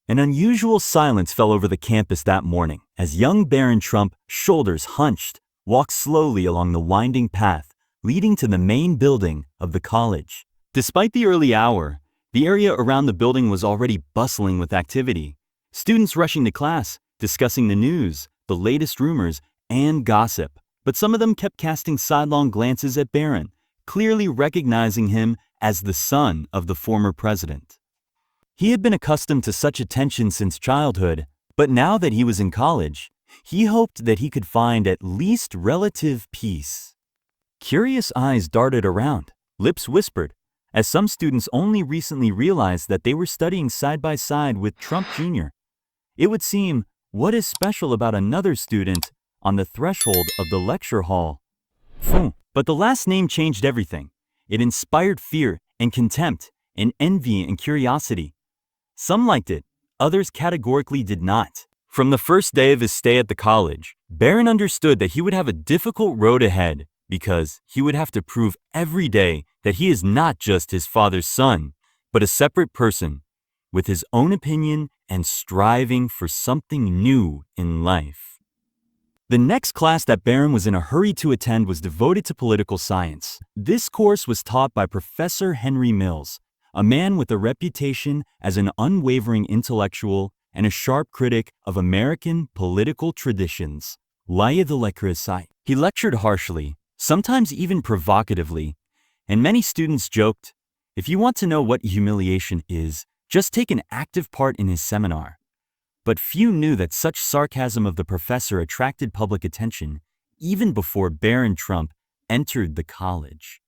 An unusual silence fell over the campus that morning as young Barron Trump, shoulders hunched, walked slowly along the winding path leading to the main building of the college. Despite the early hour, the area around the building was already bustling with activity. Students rushing to class, discussing the news, the latest rumors, and gossip. But some of them kept casting sidelong glances at Barron, clearly recognizing him as the son of the former president. He had been accustomed to such attention since childhood, but now that he was in college, he hoped that he could find at least relative peace. Curious eyes darted around, lips whispered, as some students only recently realized that they were studying side by side with Trump Jr. It would seem, what is special about another student on the threshold of the lecture hall? But the last name changed everything. It inspired fear and contempt and envy and curiosity. Some liked it, others categorically did not. From the first day of his stay at the college, Barron understood that he would have a difficult road ahead because he would have to prove every day that he is not just his father's son, but a separate person with his own opinion and striving for something new in life. The next class that Barron was in a hurry to attend was devoted to political science. This course was taught by Professor Henry Mills, a man with a reputation as an unwavering intellectual and a sharp critic of American political traditions. He lectured harshly, sometimes even provocatively, and many students joked, if you want to know what humiliation is, just take an active part in his seminar. But few knew that such sarcasm of the professor attracted public attention even before Barron Trump entered the college.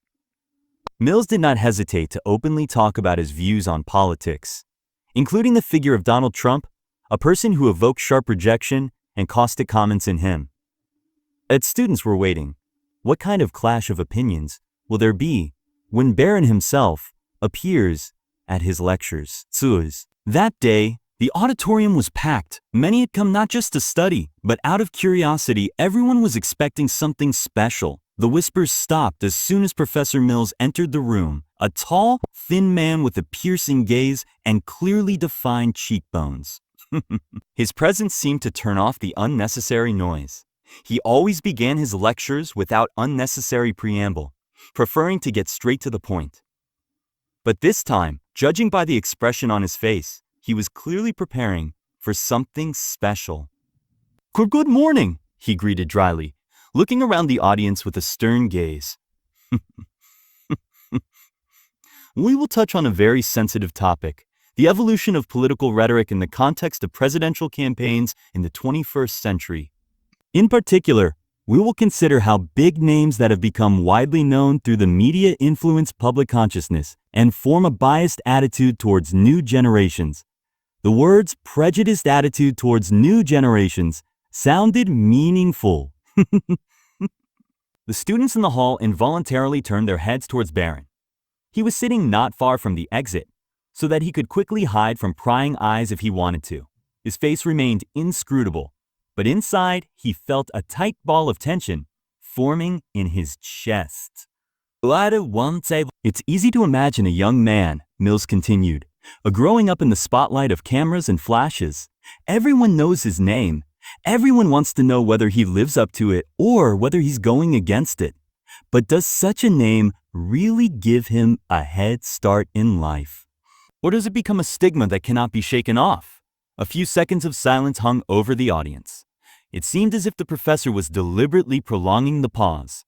Mills did not hesitate to openly talk about his views on politics, including the figure of Donald Trump, a person who evoked sharp rejection and caustic comments in him. As students were waiting, what kind of clash of opinions will there be when Barron himself appears at his lectures? That day, the auditorium was packed. Many had come not just to study, but out of curiosity, everyone was expecting something special. The whispers stopped as soon as Professor Mills entered the room, a tall, thin man with a piercing gaze and clearly defined cheekbones. His presence seemed to turn off the unnecessary noise. He always began his lectures without unnecessary preamble, preferring to get straight to the point. But this time, judging by the expression on his face, he was clearly preparing for something special. Good morning, he greeted dryly, looking around the audience with a stern gaze. We will touch on a very sensitive topic, the evolution of political rhetoric in the context of presidential campaigns in the 21st century. In particular, we will consider how big names that have become widely known through the media influence public consciousness and form a biased attitude towards new generations. The words prejudiced attitude towards new generations sounded meaningful. The students in the hall involuntarily turned their heads towards Barron. He was sitting not far from the exit, so that he could quickly hide from prying eyes if he wanted to. His face remained inscrutable, but inside he felt a tight ball of tension forming in his chest. It's easy to imagine a young man, Mills continued, growing up in the spotlight of cameras and flashes. Everyone knows his name. Everyone wants to know whether he lives up to it or whether he's going against it. But does such a name really give him a head start in life? Or does it become a stigma that cannot be shaken off? A few seconds of silence hung over the audience. It seemed as if the professor was deliberately prolonging the pause,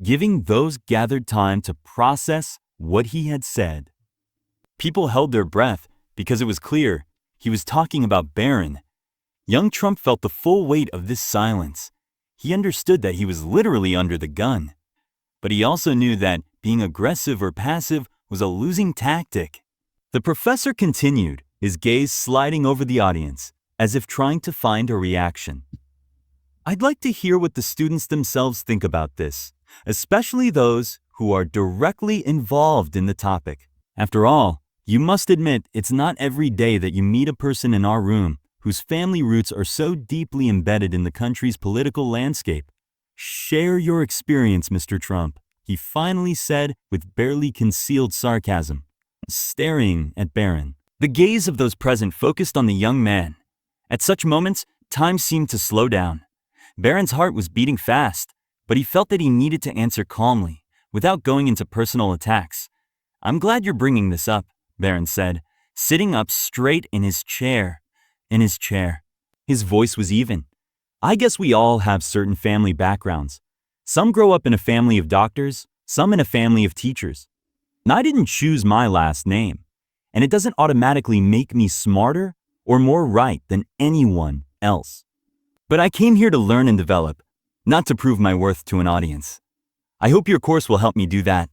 giving those gathered time to process what he had said. People held their breath because it was clear he was talking about Barron. Young Trump felt the full weight of this silence. He understood that he was literally under the gun. But he also knew that being aggressive or passive was a losing tactic. The professor continued, his gaze sliding over the audience, as if trying to find a reaction. I'd like to hear what the students themselves think about this, especially those who are directly involved in the topic. After all, you must admit it's not every day that you meet a person in our room whose family roots are so deeply embedded in the country's political landscape. Share your experience, Mr. Trump, he finally said with barely concealed sarcasm, staring at Barron. The gaze of those present focused on the young man. At such moments, time seemed to slow down. Barron's heart was beating fast, but he felt that he needed to answer calmly, without going into personal attacks. "I'm glad you're bringing this up," Barron said, sitting up straight in his chair. His voice was even. "I guess we all have certain family backgrounds. Some grow up in a family of doctors, some in a family of teachers. And I didn't choose my last name, and it doesn't automatically make me smarter or more right than anyone else. But I came here to learn and develop, not to prove my worth to an audience. I hope your course will help me do that."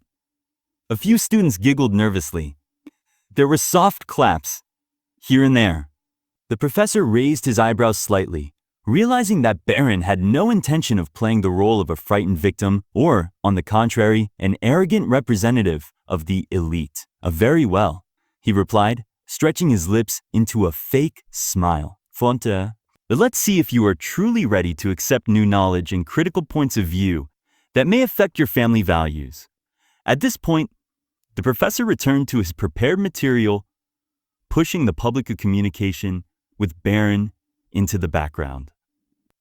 A few students giggled nervously. There were soft claps, here and there. The professor raised his eyebrows slightly, realizing that Barron had no intention of playing the role of a frightened victim or, on the contrary, an arrogant representative of the elite. "Very well," he replied, stretching his lips into a fake smile. "Fonte. But let's see if you are truly ready to accept new knowledge and critical points of view that may affect your family values." At this point, the professor returned to his prepared material, pushing the public communication with Barron into the background.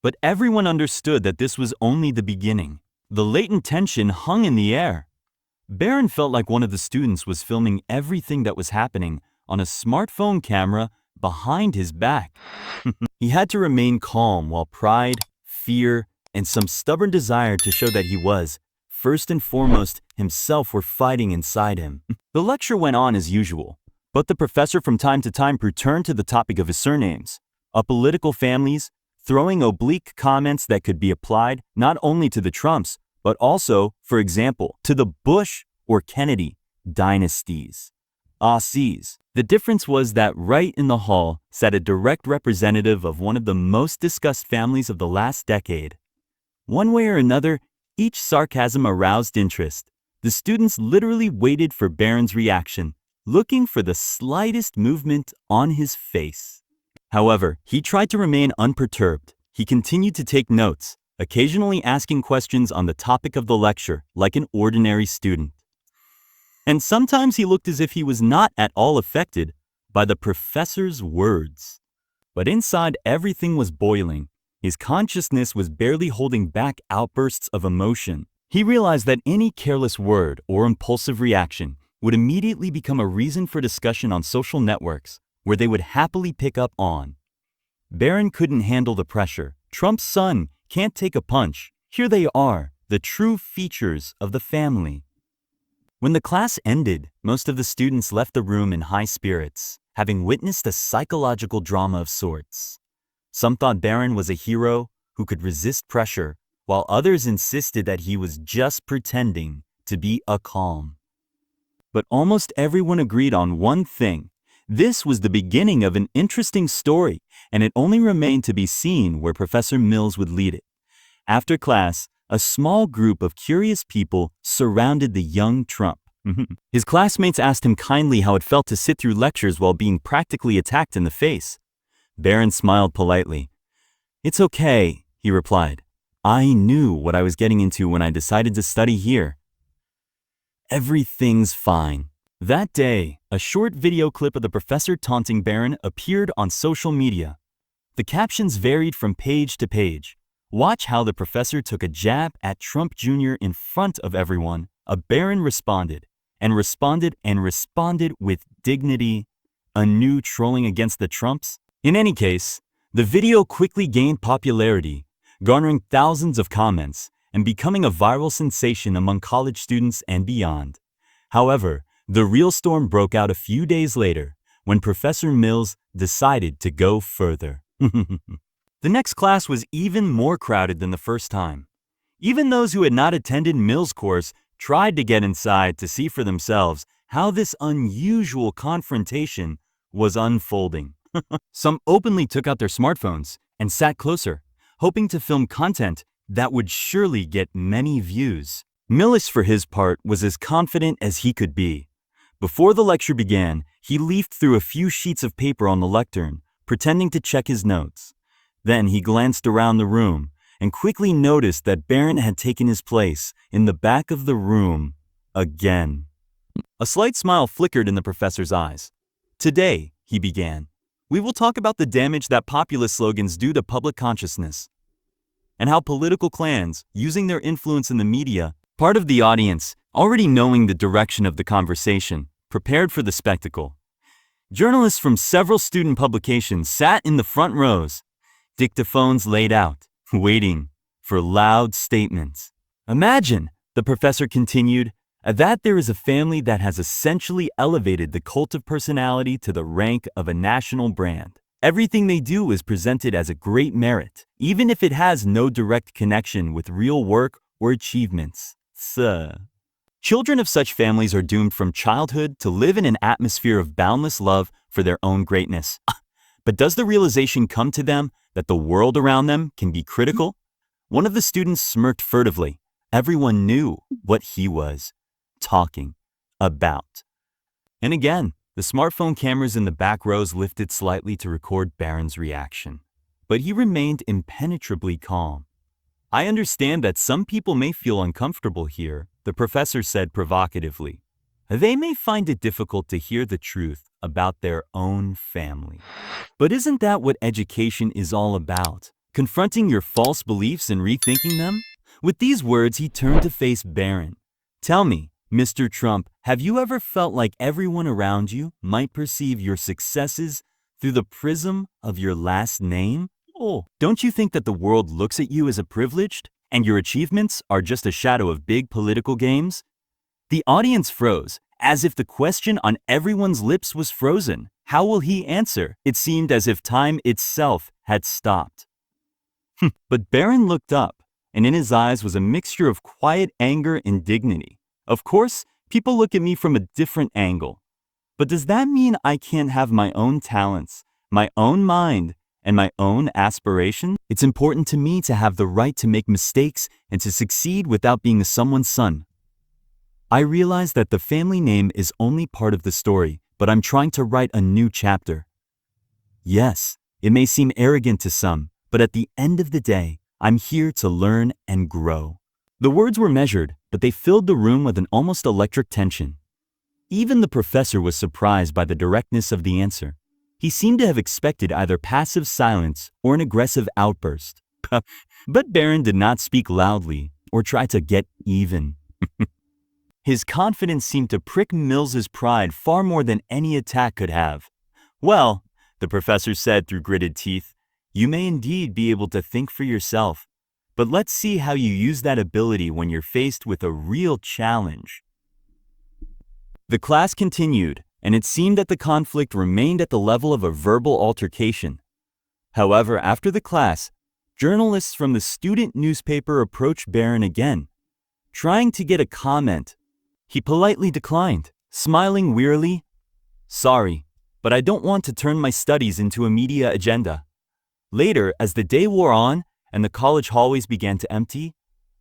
But everyone understood that this was only the beginning. The latent tension hung in the air. Barron felt like one of the students was filming everything that was happening on a smartphone camera behind his back. He had to remain calm while pride, fear, and some stubborn desire to show that he was, first and foremost, himself were fighting inside him. The lecture went on as usual, but the professor from time to time returned to the topic of his surnames, apolitical families, throwing oblique comments that could be applied not only to the Trumps, but also, for example, to the Bush or Kennedy dynasties. The difference was that right in the hall sat a direct representative of one of the most discussed families of the last decade. One way or another, each sarcasm aroused interest. The students literally waited for Barron's reaction, looking for the slightest movement on his face. However, he tried to remain unperturbed. He continued to take notes, occasionally asking questions on the topic of the lecture like an ordinary student. And sometimes he looked as if he was not at all affected by the professor's words. But inside, everything was boiling. His consciousness was barely holding back outbursts of emotion. He realized that any careless word or impulsive reaction would immediately become a reason for discussion on social networks, where they would happily pick up on. Barron couldn't handle the pressure. Trump's son can't take a punch. Here they are, the true features of the family. When the class ended, most of the students left the room in high spirits, having witnessed a psychological drama of sorts. Some thought Barron was a hero who could resist pressure, while others insisted that he was just pretending to be calm. But almost everyone agreed on one thing. This was the beginning of an interesting story, and it only remained to be seen where Professor Mills would lead it. After class, a small group of curious people surrounded the young Trump. His classmates asked him kindly how it felt to sit through lectures while being practically attacked in the face. Barron smiled politely. "It's okay," he replied. "I knew what I was getting into when I decided to study here. Everything's fine." That day, a short video clip of the professor taunting Barron appeared on social media. The captions varied from page to page. Watch how the professor took a jab at Trump Jr. in front of everyone. Barron responded with dignity. A new trolling against the Trumps? In any case, the video quickly gained popularity, garnering thousands of comments and becoming a viral sensation among college students and beyond. However, the real storm broke out a few days later when Professor Mills decided to go further. The next class was even more crowded than the first time. Even those who had not attended Mills' course tried to get inside to see for themselves how this unusual confrontation was unfolding. Some openly took out their smartphones and sat closer, hoping to film content that would surely get many views. Mills, for his part, was as confident as he could be. Before the lecture began, he leafed through a few sheets of paper on the lectern, pretending to check his notes. Then he glanced around the room and quickly noticed that Barron had taken his place in the back of the room again. A slight smile flickered in the professor's eyes. Today, he began, we will talk about the damage that populist slogans do to public consciousness, and how political clans, using their influence in the media, part of the audience, already knowing the direction of the conversation, prepared for the spectacle. Journalists from several student publications sat in the front rows, dictaphones laid out, waiting for loud statements. Imagine, the professor continued, that there is a family that has essentially elevated the cult of personality to the rank of a national brand. Everything they do is presented as a great merit, even if it has no direct connection with real work or achievements. Children of such families are doomed from childhood to live in an atmosphere of boundless love for their own greatness. But does the realization come to them that the world around them can be critical? One of the students smirked furtively. Everyone knew what he was talking about. And again, the smartphone cameras in the back rows lifted slightly to record Barron's reaction. But he remained impenetrably calm. I understand that some people may feel uncomfortable here, the professor said provocatively. They may find it difficult to hear the truth about their own family. But isn't that what education is all about? Confronting your false beliefs and rethinking them? With these words, he turned to face Barron. Tell me, Mr. Trump, have you ever felt like everyone around you might perceive your successes through the prism of your last name? Oh, don't you think that the world looks at you as a privileged, and your achievements are just a shadow of big political games? The audience froze, as if the question on everyone's lips was frozen. How will he answer? It seemed as if time itself had stopped. But Barron looked up, and in his eyes was a mixture of quiet anger and dignity. Of course, people look at me from a different angle. But does that mean I can't have my own talents, my own mind, and my own aspirations? It's important to me to have the right to make mistakes and to succeed without being someone's son. I realize that the family name is only part of the story, but I'm trying to write a new chapter. Yes, it may seem arrogant to some, but at the end of the day, I'm here to learn and grow. The words were measured, but they filled the room with an almost electric tension. Even the professor was surprised by the directness of the answer. He seemed to have expected either passive silence or an aggressive outburst. But Barron did not speak loudly or try to get even. His confidence seemed to prick Mills's pride far more than any attack could have. Well, the professor said through gritted teeth, you may indeed be able to think for yourself, but let's see how you use that ability when you're faced with a real challenge. The class continued, and it seemed that the conflict remained at the level of a verbal altercation. However, after the class, journalists from the student newspaper approached Barron again, trying to get a comment. He politely declined, smiling wearily. Sorry, but I don't want to turn my studies into a media agenda. Later, as the day wore on and the college hallways began to empty,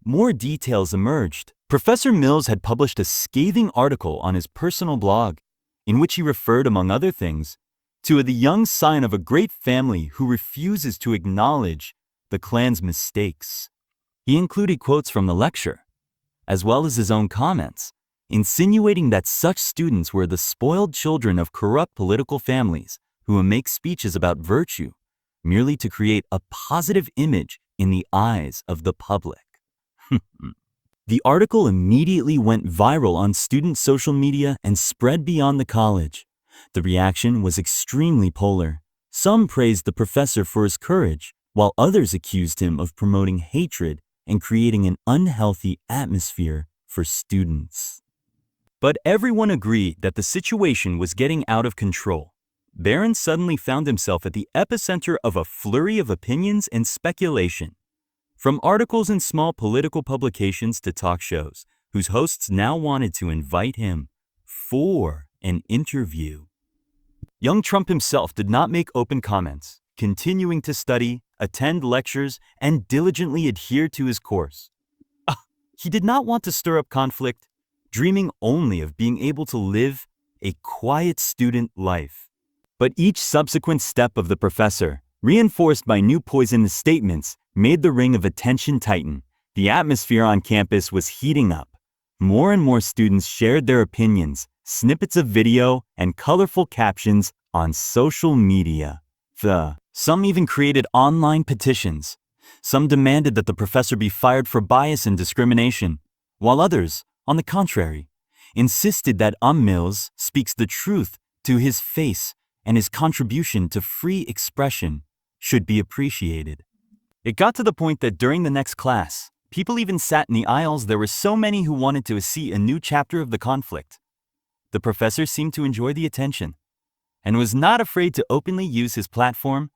more details emerged. Professor Mills had published a scathing article on his personal blog, in which he referred, among other things, to the young scion of a great family who refuses to acknowledge the clan's mistakes. He included quotes from the lecture, as well as his own comments, insinuating that such students were the spoiled children of corrupt political families who would make speeches about virtue merely to create a positive image in the eyes of the public. The article immediately went viral on student social media and spread beyond the college. The reaction was extremely polar. Some praised the professor for his courage, while others accused him of promoting hatred and creating an unhealthy atmosphere for students. But everyone agreed that the situation was getting out of control. Barron suddenly found himself at the epicenter of a flurry of opinions and speculation. From articles in small political publications to talk shows, whose hosts now wanted to invite him for an interview. Young Trump himself did not make open comments, continuing to study, attend lectures, and diligently adhere to his course. He did not want to stir up conflict, dreaming only of being able to live a quiet student life. But each subsequent step of the professor, reinforced by new poisonous statements, made the ring of attention tighten. The atmosphere on campus was heating up. More and more students shared their opinions, snippets of video, and colorful captions on social media. Some even created online petitions. Some demanded that the professor be fired for bias and discrimination, while others, on the contrary, insisted that Mills speaks the truth to his face and his contribution to free expression should be appreciated. It got to the point that during the next class, people even sat in the aisles. There were so many who wanted to see a new chapter of the conflict. The professor seemed to enjoy the attention and was not afraid to openly use his platform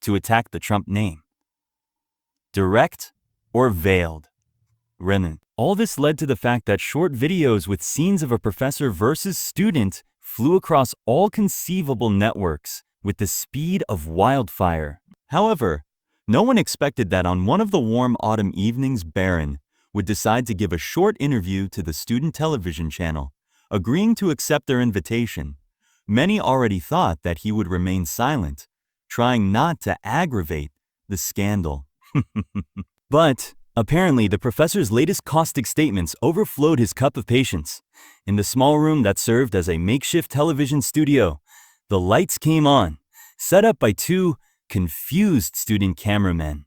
to attack the Trump name. Direct or veiled. All this led to the fact that short videos with scenes of a professor versus student flew across all conceivable networks with the speed of wildfire. However, no one expected that on one of the warm autumn evenings, Barron would decide to give a short interview to the student television channel, agreeing to accept their invitation. Many already thought that he would remain silent, trying not to aggravate the scandal. But apparently, the professor's latest caustic statements overflowed his cup of patience. In the small room that served as a makeshift television studio, the lights came on, set up by two confused student cameramen.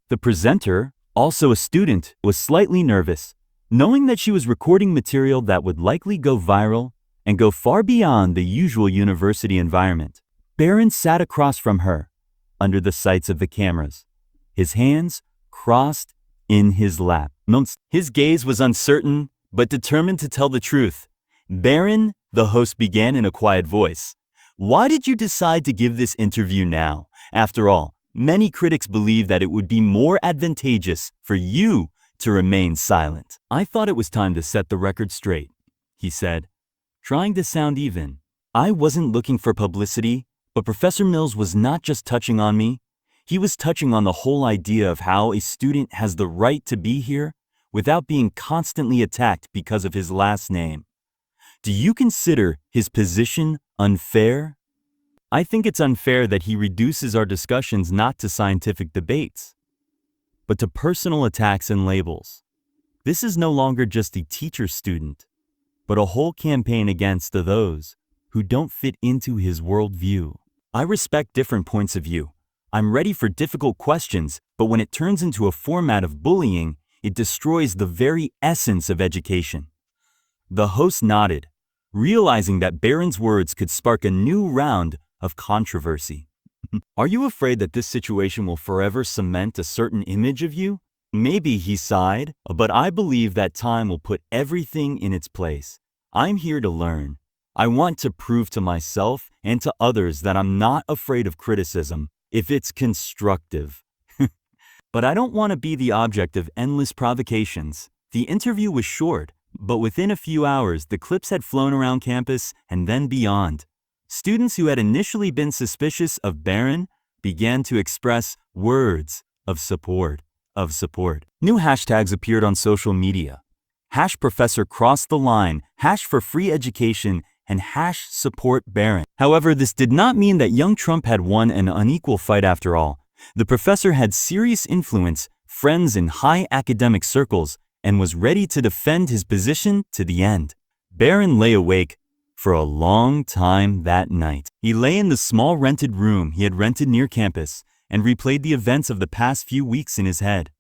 The presenter, also a student, was slightly nervous, knowing that she was recording material that would likely go viral and go far beyond the usual university environment. Barron sat across from her, under the sights of the cameras, his hands crossed in his lap. His gaze was uncertain, but determined to tell the truth. Barron, the host began in a quiet voice. Why did you decide to give this interview now? After all, many critics believe that it would be more advantageous for you to remain silent. I thought it was time to set the record straight, he said, trying to sound even. I wasn't looking for publicity, but Professor Mills was not just touching on me. He was touching on the whole idea of how a student has the right to be here without being constantly attacked because of his last name. Do you consider his position unfair? I think it's unfair that he reduces our discussions not to scientific debates, but to personal attacks and labels. This is no longer just a teacher-student, but a whole campaign against those who don't fit into his worldview. I respect different points of view. I'm ready for difficult questions, but when it turns into a format of bullying, it destroys the very essence of education. The host nodded, realizing that Barron's words could spark a new round of controversy. Are you afraid that this situation will forever cement a certain image of you? Maybe, he sighed, but I believe that time will put everything in its place. I'm here to learn. I want to prove to myself and to others that I'm not afraid of criticism if it's constructive. But I don't want to be the object of endless provocations. The interview was short, but within a few hours, the clips had flown around campus and then beyond. Students who had initially been suspicious of Barron began to express words of support. New hashtags appeared on social media. #Professor crossed the line, #for free education, and #support Barron. However, this did not mean that young Trump had won an unequal fight after all. The professor had serious influence, friends in high academic circles, and was ready to defend his position to the end. Barron lay awake for a long time that night. He lay in the small rented room he had rented near campus and replayed the events of the past few weeks in his head.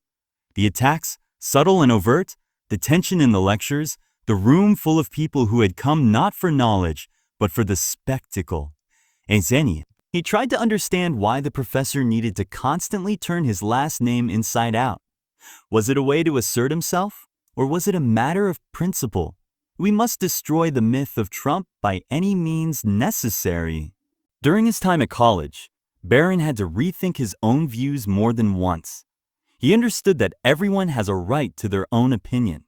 The attacks, subtle and overt, the tension in the lectures, the room full of people who had come not for knowledge, but for the spectacle. He tried to understand why the professor needed to constantly turn his last name inside out. Was it a way to assert himself, or was it a matter of principle? We must destroy the myth of Trump by any means necessary. During his time at college, Barron had to rethink his own views more than once. He understood that everyone has a right to their own opinion.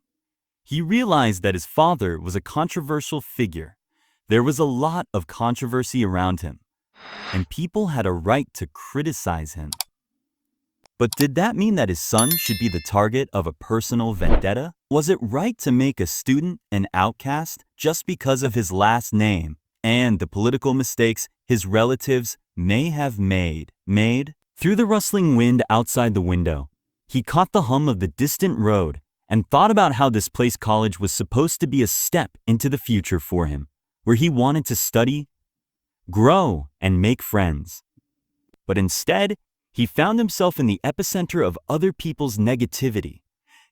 He realized that his father was a controversial figure. There was a lot of controversy around him, and people had a right to criticize him. But did that mean that his son should be the target of a personal vendetta? Was it right to make a student an outcast just because of his last name and the political mistakes his relatives may have made? Through the rustling wind outside the window, he caught the hum of the distant road and thought about how this place college was supposed to be a step into the future for him, where he wanted to study, grow, and make friends. But instead, he found himself in the epicenter of other people's negativity.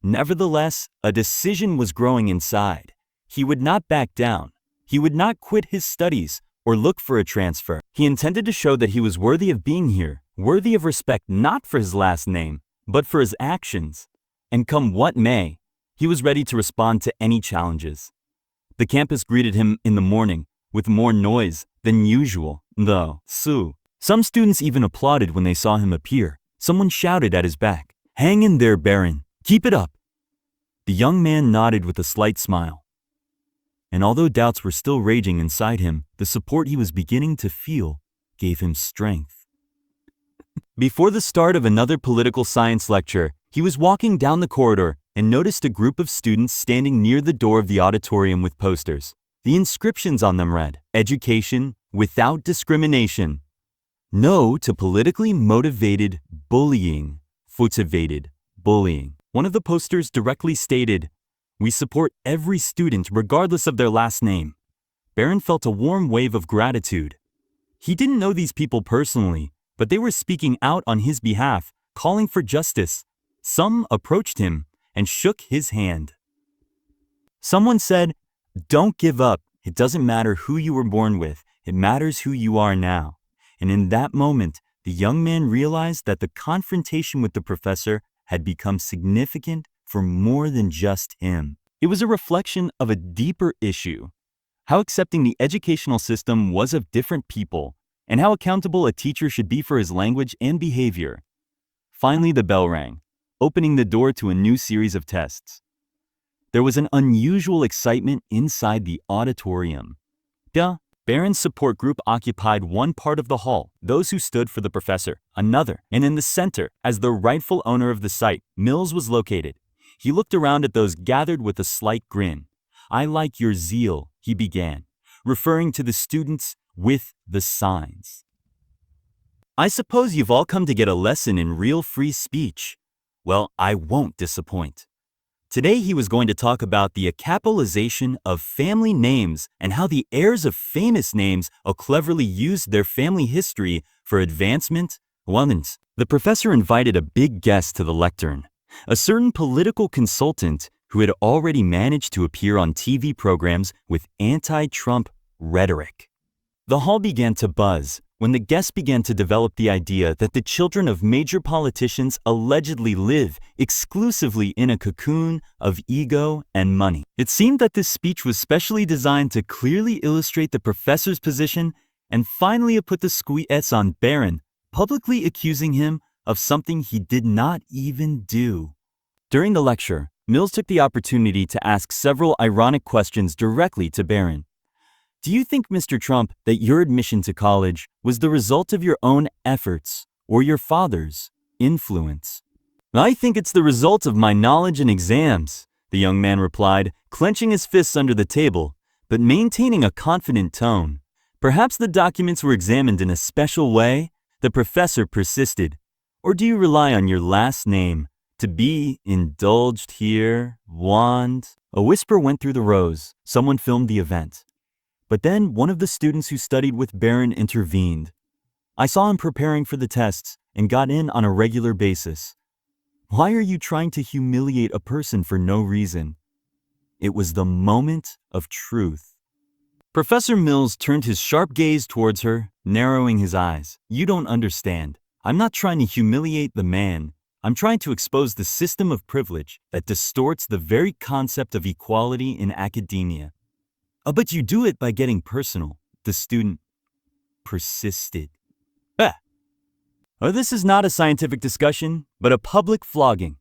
Nevertheless, a decision was growing inside. He would not back down. He would not quit his studies or look for a transfer. He intended to show that he was worthy of being here, worthy of respect not for his last name, but for his actions. And come what may, he was ready to respond to any challenges. The campus greeted him in the morning with more noise than usual, though. Some students even applauded when they saw him appear. Someone shouted at his back, "Hang in there, Barron. Keep it up." The young man nodded with a slight smile. And although doubts were still raging inside him, the support he was beginning to feel gave him strength. Before the start of another political science lecture, he was walking down the corridor and noticed a group of students standing near the door of the auditorium with posters. The inscriptions on them read, "Education without discrimination. No to politically motivated bullying." One of the posters directly stated, "We support every student regardless of their last name." Barron felt a warm wave of gratitude. He didn't know these people personally, but they were speaking out on his behalf, calling for justice. Some approached him and shook his hand. Someone said, "Don't give up. It doesn't matter who you were born with. It matters who you are now." And in that moment, the young man realized that the confrontation with the professor had become significant for more than just him. It was a reflection of a deeper issue: how accepting the educational system was of different people, and how accountable a teacher should be for his language and behavior. Finally, the bell rang, opening the door to a new series of tests. There was an unusual excitement inside the auditorium. Barron's support group occupied one part of the hall, those who stood for the professor, another, and in the center, as the rightful owner of the site, Mills was located. He looked around at those gathered with a slight grin. "I like your zeal," he began, referring to the students with the signs. "I suppose you've all come to get a lesson in real free speech. Well, I won't disappoint." Today he was going to talk about the capitalization of family names and how the heirs of famous names cleverly used their family history for advancement. The professor invited a big guest to the lectern, a certain political consultant who had already managed to appear on TV programs with anti-Trump rhetoric. The hall began to buzz when the guest began to develop the idea that the children of major politicians allegedly live exclusively in a cocoon of ego and money. It seemed that this speech was specially designed to clearly illustrate the professor's position, and finally it put the squeeze on Barron, publicly accusing him of something he did not even do. During the lecture, Mills took the opportunity to ask several ironic questions directly to Barron. "Do you think, Mr. Trump, that your admission to college was the result of your own efforts or your father's influence?" "I think it's the result of my knowledge and exams," the young man replied, clenching his fists under the table, but maintaining a confident tone. "Perhaps the documents were examined in a special way?" The professor persisted. "Or do you rely on your last name to be indulged here, Wand?" A whisper went through the rows. Someone filmed the event. But then one of the students who studied with Barron intervened. "I saw him preparing for the tests and got in on a regular basis. Why are you trying to humiliate a person for no reason?" It was the moment of truth. Professor Mills turned his sharp gaze towards her, narrowing his eyes. "You don't understand. I'm not trying to humiliate the man. I'm trying to expose the system of privilege that distorts the very concept of equality in academia." "But you do it by getting personal," the student persisted. This is not a scientific discussion, but a public flogging.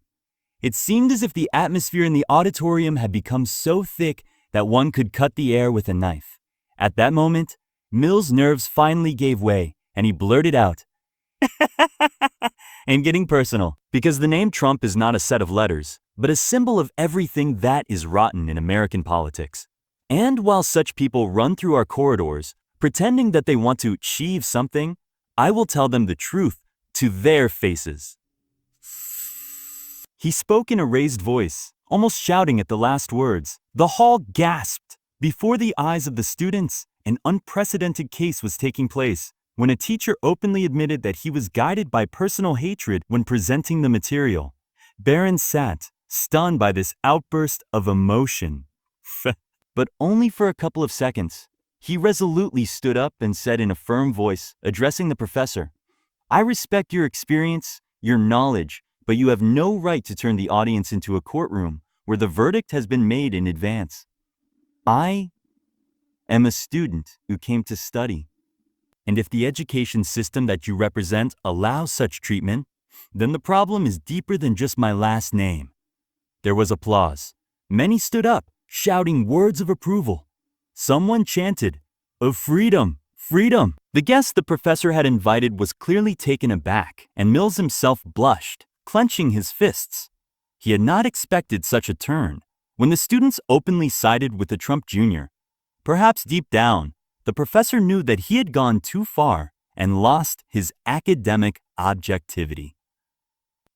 It seemed as if the atmosphere in the auditorium had become so thick that one could cut the air with a knife. At that moment, Mills' nerves finally gave way, and he blurted out, "I'm getting personal, because the name Trump is not a set of letters, but a symbol of everything that is rotten in American politics. And while such people run through our corridors, pretending that they want to achieve something, I will tell them the truth to their faces." He spoke in a raised voice, almost shouting at the last words. The hall gasped. Before the eyes of the students, an unprecedented case was taking place when a teacher openly admitted that he was guided by personal hatred when presenting the material. Barron sat, stunned by this outburst of emotion. But only for a couple of seconds. He resolutely stood up and said in a firm voice, addressing the professor, "I respect your experience, your knowledge, but you have no right to turn the audience into a courtroom where the verdict has been made in advance. I am a student who came to study. And if the education system that you represent allows such treatment, then the problem is deeper than just my last name." There was applause. Many stood up, shouting words of approval. Someone chanted, "Of freedom, freedom." The guest the professor had invited was clearly taken aback, and Mills himself blushed, clenching his fists. He had not expected such a turn. When the students openly sided with the Trump Jr., perhaps deep down, the professor knew that he had gone too far and lost his academic objectivity.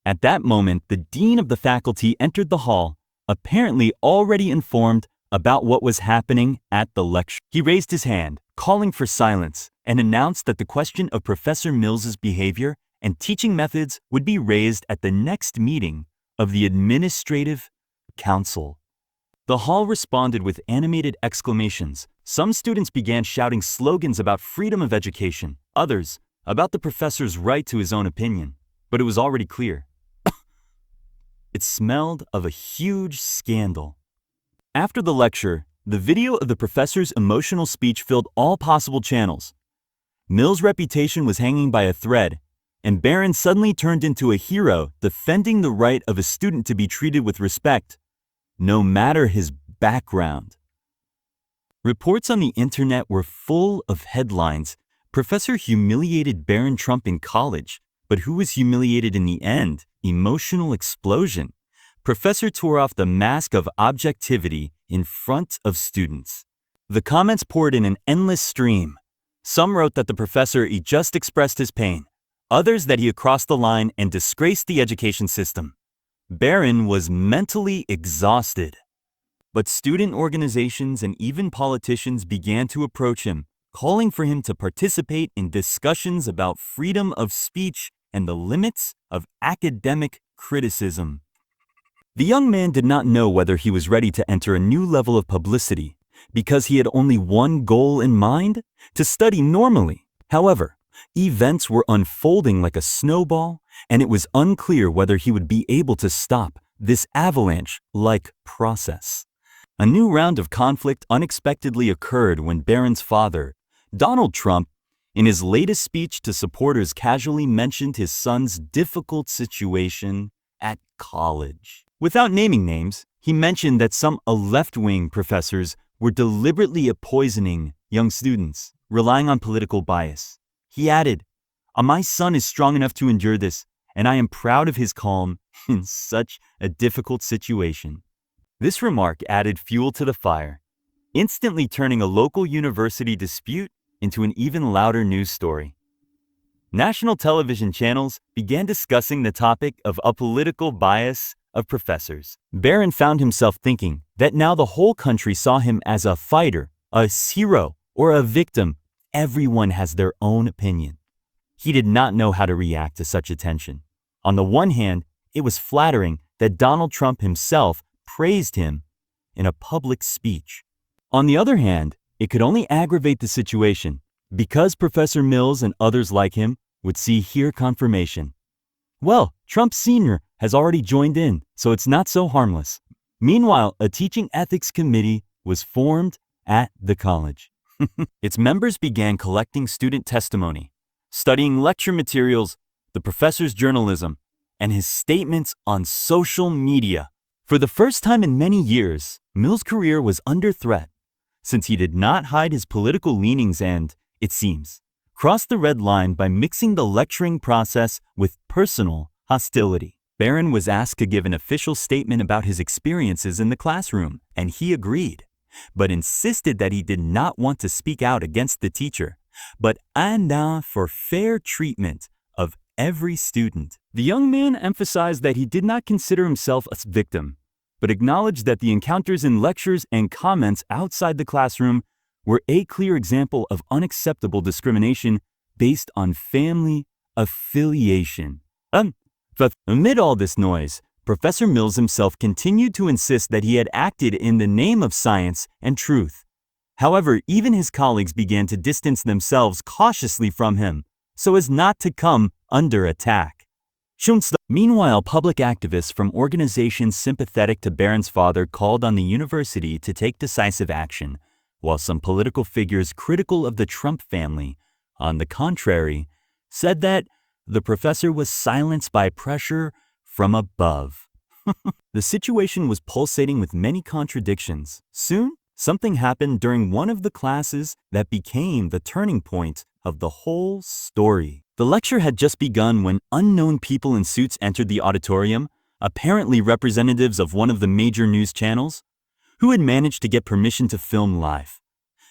At that moment, the dean of the faculty entered the hall, apparently already informed about what was happening at the lecture. He raised his hand, calling for silence, and announced that the question of Professor Mills's behavior and teaching methods would be raised at the next meeting of the Administrative Council. The hall responded with animated exclamations. Some students began shouting slogans about freedom of education, others about the professor's right to his own opinion. But it was already clear. It smelled of a huge scandal. After the lecture, the video of the professor's emotional speech filled all possible channels. Mill's reputation was hanging by a thread, and Barron suddenly turned into a hero defending the right of a student to be treated with respect, no matter his background. Reports on the internet were full of headlines. Professor humiliated Barron Trump in college, but who was humiliated in the end? Emotional explosion. Professor tore off the mask of objectivity in front of students. The comments poured in an endless stream. Some wrote that the professor he just expressed his pain, others that he had crossed the line and disgraced the education system. Barron was mentally exhausted. But student organizations and even politicians began to approach him, calling for him to participate in discussions about freedom of speech and the limits of academic criticism. The young man did not know whether he was ready to enter a new level of publicity because he had only one goal in mind: to study normally. However, events were unfolding like a snowball, and it was unclear whether he would be able to stop this avalanche-like process. A new round of conflict unexpectedly occurred when Barron's father, Donald Trump, in his latest speech to supporters casually mentioned his son's difficult situation at college. Without naming names, he mentioned that some left-wing professors were deliberately poisoning young students, relying on political bias. He added, "My son is strong enough to endure this, and I am proud of his calm in such a difficult situation." This remark added fuel to the fire, instantly turning a local university dispute into an even louder news story. National television channels began discussing the topic of a political bias of professors. Barron found himself thinking that now the whole country saw him as a fighter, a hero, or a victim. Everyone has their own opinion. He did not know how to react to such attention. On the one hand, it was flattering that Donald Trump himself praised him in a public speech. On the other hand, it could only aggravate the situation because Professor Mills and others like him would see here confirmation. Well, Trump Sr. has already joined in, so it's not so harmless. Meanwhile, a teaching ethics committee was formed at the college. Its members began collecting student testimony, studying lecture materials, the professor's journalism, and his statements on social media. For the first time in many years, Mill's career was under threat, since he did not hide his political leanings and, it seems, crossed the red line by mixing the lecturing process with personal hostility. Barron was asked to give an official statement about his experiences in the classroom, and he agreed, but insisted that he did not want to speak out against the teacher, but for fair treatment of every student. The young man emphasized that he did not consider himself a victim, but acknowledged that the encounters in lectures and comments outside the classroom were a clear example of unacceptable discrimination based on family affiliation. But amid all this noise, Professor Mills himself continued to insist that he had acted in the name of science and truth. However, even his colleagues began to distance themselves cautiously from him, so as not to come under attack. Meanwhile, public activists from organizations sympathetic to Barron's father called on the university to take decisive action, while some political figures critical of the Trump family, on the contrary, said that the professor was silenced by pressure from above. The situation was pulsating with many contradictions. Soon, something happened during one of the classes that became the turning point of the whole story. The lecture had just begun when unknown people in suits entered the auditorium, apparently representatives of one of the major news channels, who had managed to get permission to film live.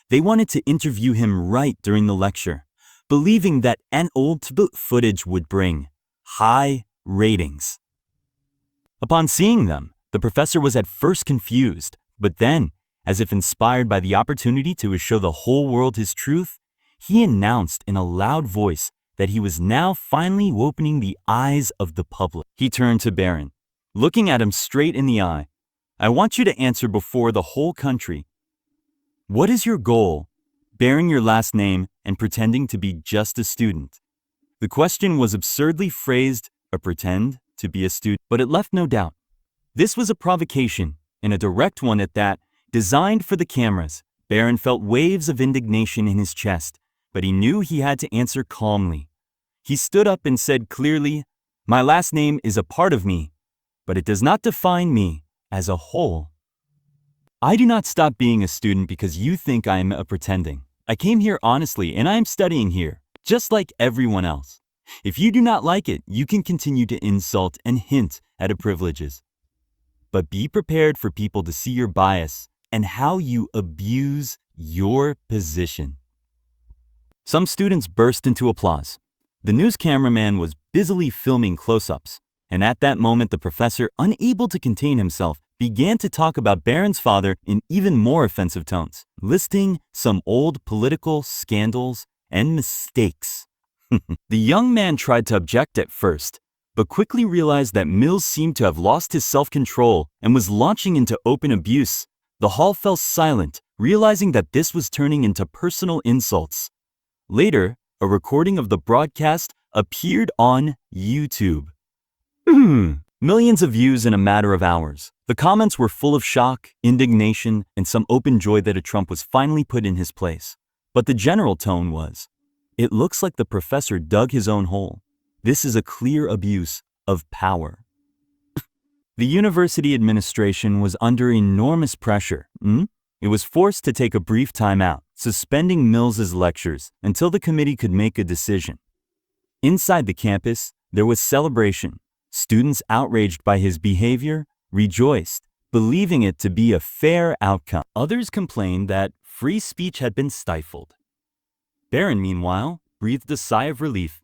They wanted to interview him right during the lecture, believing that an old footage would bring high ratings. Upon seeing them, the professor was at first confused, but then, as if inspired by the opportunity to show the whole world his truth, he announced in a loud voice that he was now finally opening the eyes of the public. He turned to Barron, looking at him straight in the eye. "I want you to answer before the whole country. What is your goal, bearing your last name and pretending to be just a student?" The question was absurdly phrased, pretend to be a student, but it left no doubt. This was a provocation, and a direct one at that, designed for the cameras. Barron felt waves of indignation in his chest, but he knew he had to answer calmly. He stood up and said clearly, "My last name is a part of me, but it does not define me as a whole. I do not stop being a student because you think I am pretending. I came here honestly, and I am studying here, just like everyone else. If you do not like it, you can continue to insult and hint at privileges. But be prepared for people to see your bias and how you abuse your position." Some students burst into applause. The news cameraman was busily filming close-ups, and at that moment the professor, unable to contain himself, began to talk about Barron's father in even more offensive tones, listing some old political scandals and mistakes. The young man tried to object at first, but quickly realized that Mills seemed to have lost his self-control and was launching into open abuse. The hall fell silent, realizing that this was turning into personal insults. Later, a recording of the broadcast appeared on YouTube. Millions of views in a matter of hours. The comments were full of shock, indignation, and some open joy that a Trump was finally put in his place. But the general tone was, "It looks like the professor dug his own hole. This is a clear abuse of power." The university administration was under enormous pressure. It was forced to take a brief time out, suspending Mills's lectures until the committee could make a decision. Inside the campus, there was celebration. Students outraged by his behavior rejoiced, believing it to be a fair outcome. Others complained that free speech had been stifled. Barron, meanwhile, breathed a sigh of relief,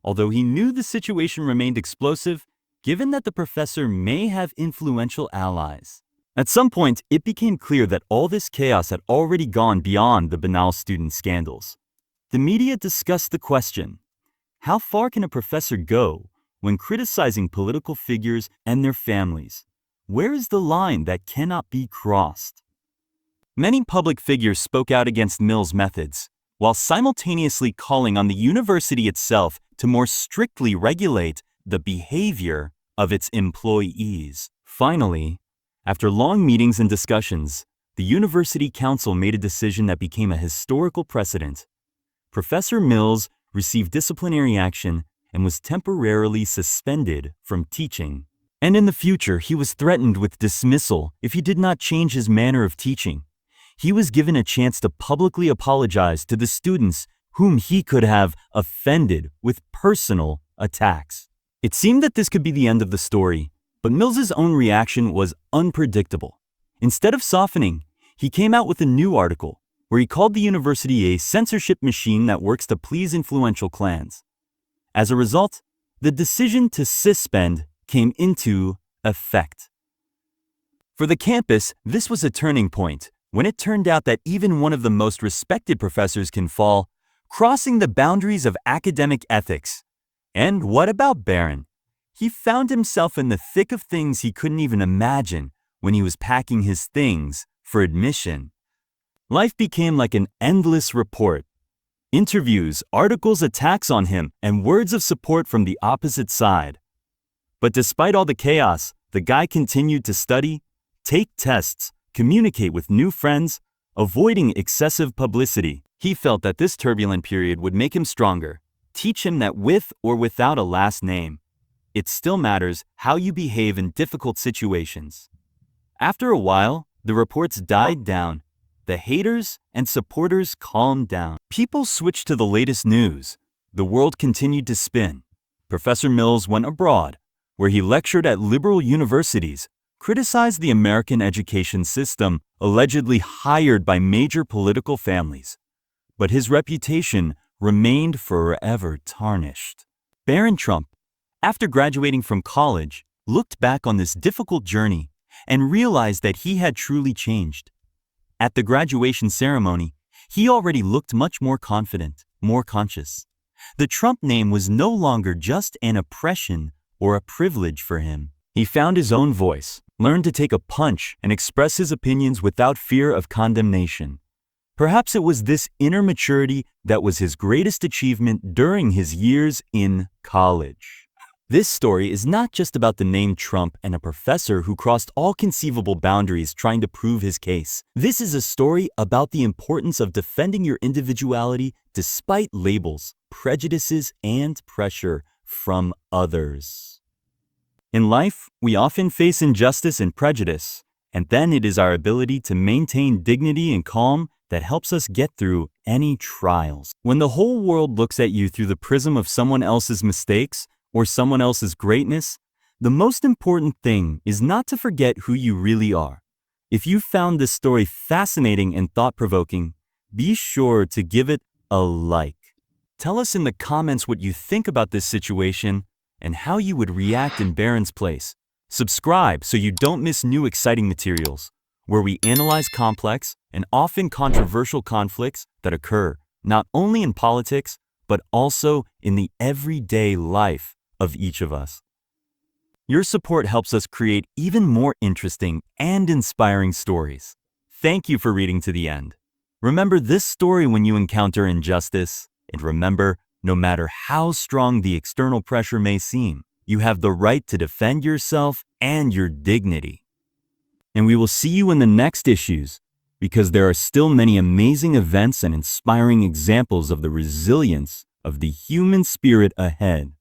although he knew the situation remained explosive, given that the professor may have influential allies. At some point, it became clear that all this chaos had already gone beyond the banal student scandals. The media discussed the question, how far can a professor go when criticizing political figures and their families? Where is the line that cannot be crossed? Many public figures spoke out against Mills' methods, while simultaneously calling on the university itself to more strictly regulate the behavior of its employees. Finally, after long meetings and discussions, the University Council made a decision that became a historical precedent. Professor Mills received disciplinary action and was temporarily suspended from teaching. And in the future, he was threatened with dismissal if he did not change his manner of teaching. He was given a chance to publicly apologize to the students whom he could have offended with personal attacks. It seemed that this could be the end of the story, but Mills's own reaction was unpredictable. Instead of softening, he came out with a new article where he called the university a censorship machine that works to please influential clans. As a result, the decision to suspend came into effect. For the campus, this was a turning point, when it turned out that even one of the most respected professors can fall, crossing the boundaries of academic ethics. And what about Barron? He found himself in the thick of things he couldn't even imagine when he was packing his things for admission. Life became like an endless report. Interviews, articles, attacks on him, and words of support from the opposite side. But despite all the chaos, the guy continued to study, take tests, communicate with new friends, avoiding excessive publicity. He felt that this turbulent period would make him stronger, teach him that with or without a last name, it still matters how you behave in difficult situations. After a while, the reports died down. The haters and supporters calmed down. People switched to the latest news. The world continued to spin. Professor Mills went abroad, where he lectured at liberal universities, criticized the American education system, allegedly hired by major political families. But his reputation remained forever tarnished. Barron Trump, after graduating from college, looked back on this difficult journey and realized that he had truly changed. At the graduation ceremony, he already looked much more confident, more conscious. The Trump name was no longer just an oppression or a privilege for him. He found his own voice, learned to take a punch and express his opinions without fear of condemnation. Perhaps it was this inner maturity that was his greatest achievement during his years in college. This story is not just about the name Trump and a professor who crossed all conceivable boundaries trying to prove his case. This is a story about the importance of defending your individuality despite labels, prejudices, and pressure from others. In life, we often face injustice and prejudice, and then it is our ability to maintain dignity and calm that helps us get through any trials. When the whole world looks at you through the prism of someone else's mistakes or someone else's greatness, the most important thing is not to forget who you really are. If you found this story fascinating and thought-provoking, be sure to give it a like. Tell us in the comments what you think about this situation and how you would react in Barron's place. Subscribe so you don't miss new exciting materials, where we analyze complex and often controversial conflicts that occur not only in politics, but also in the everyday life of each of us. Your support helps us create even more interesting and inspiring stories. Thank you for reading to the end. Remember this story when you encounter injustice, and remember, no matter how strong the external pressure may seem, you have the right to defend yourself and your dignity. And we will see you in the next issues, because there are still many amazing events and inspiring examples of the resilience of the human spirit ahead.